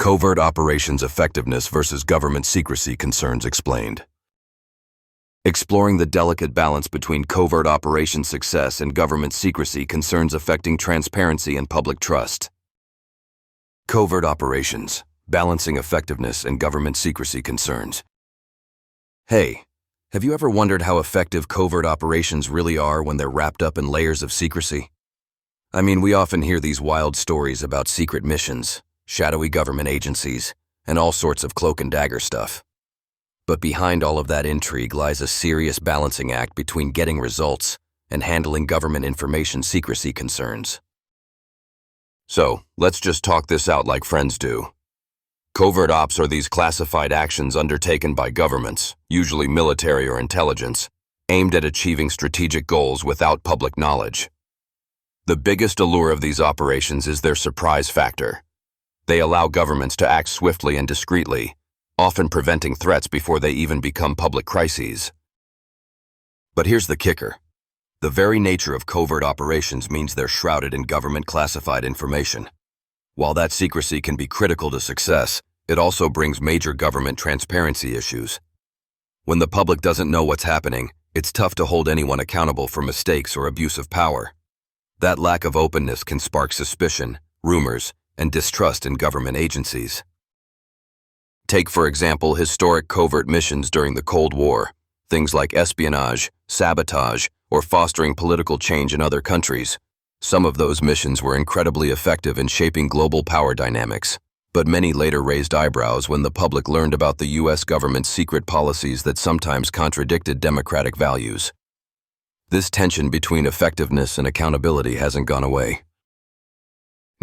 Covert operations effectiveness versus government secrecy concerns explained. Exploring the delicate balance between covert operation success and government secrecy concerns affecting transparency and public trust. Covert operations, balancing effectiveness and government secrecy concerns. Hey, have you ever wondered how effective covert operations really are when they're wrapped up in layers of secrecy? I mean, we often hear these wild stories about secret missions, shadowy government agencies, and all sorts of cloak and dagger stuff. But behind all of that intrigue lies a serious balancing act between getting results and handling government information secrecy concerns. So, let's just talk this out like friends do. Covert ops are these classified actions undertaken by governments, usually military or intelligence, aimed at achieving strategic goals without public knowledge. The biggest allure of these operations is their surprise factor. They allow governments to act swiftly and discreetly, often preventing threats before they even become public crises. But here's the kicker. The very nature of covert operations means they're shrouded in government classified information. While that secrecy can be critical to success, it also brings major government transparency issues. When the public doesn't know what's happening, it's tough to hold anyone accountable for mistakes or abuse of power. That lack of openness can spark suspicion, rumors, and distrust in government agencies. Take, for example, historic covert missions during the Cold War, things like espionage, sabotage, or fostering political change in other countries. Some of those missions were incredibly effective in shaping global power dynamics, but many later raised eyebrows when the public learned about the U.S. government's secret policies that sometimes contradicted democratic values. This tension between effectiveness and accountability hasn't gone away.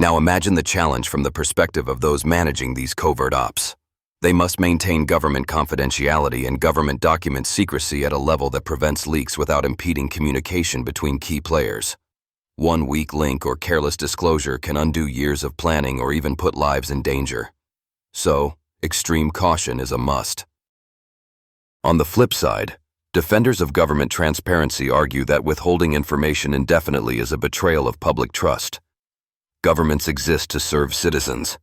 Now imagine the challenge from the perspective of those managing these covert ops. They must maintain government confidentiality and government document secrecy at a level that prevents leaks without impeding communication between key players. One weak link or careless disclosure can undo years of planning or even put lives in danger. So, extreme caution is a must. On the flip side, defenders of government transparency argue that withholding information indefinitely is a betrayal of public trust. Governments exist to serve citizens,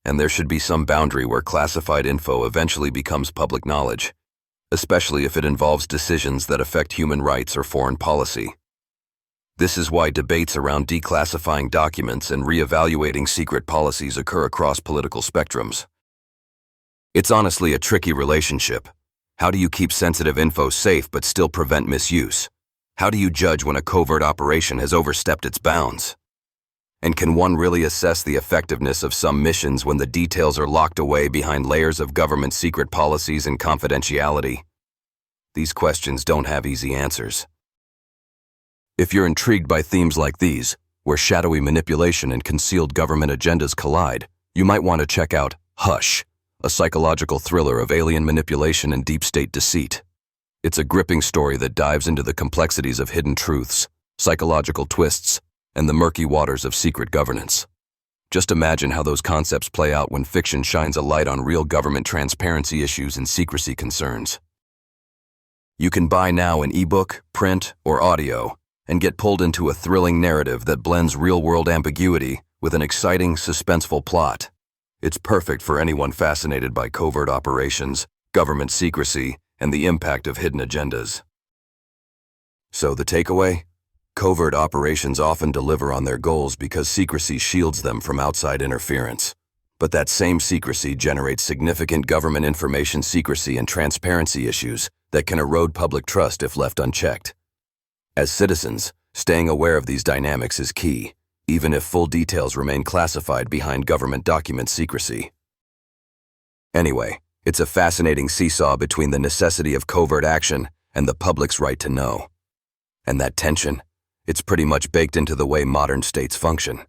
and there should be some boundary where classified info eventually becomes public knowledge, especially if it involves decisions that affect human rights or foreign policy. This is why debates around declassifying documents and reevaluating secret policies occur across political spectrums. It's honestly a tricky relationship. How do you keep sensitive info safe but still prevent misuse? How do you judge when a covert operation has overstepped its bounds? And can one really assess the effectiveness of some missions when the details are locked away behind layers of government secret policies and confidentiality? These questions don't have easy answers. If you're intrigued by themes like these, where shadowy manipulation and concealed government agendas collide, you might want to check out Hush, a psychological thriller of alien manipulation and deep state deceit. It's a gripping story that dives into the complexities of hidden truths, psychological twists, and the murky waters of secret governance. Just imagine how those concepts play out when fiction shines a light on real government transparency issues and secrecy concerns. You can buy now in ebook, print, or audio, and get pulled into a thrilling narrative that blends real-world ambiguity with an exciting, suspenseful plot. It's perfect for anyone fascinated by covert operations, government secrecy, and the impact of hidden agendas. So the takeaway? Covert operations often deliver on their goals because secrecy shields them from outside interference. But that same secrecy generates significant government information secrecy and transparency issues that can erode public trust if left unchecked. As citizens, staying aware of these dynamics is key, even if full details remain classified behind government document secrecy. Anyway, it's a fascinating seesaw between the necessity of covert action and the public's right to know. And that tension, it's pretty much baked into the way modern states function.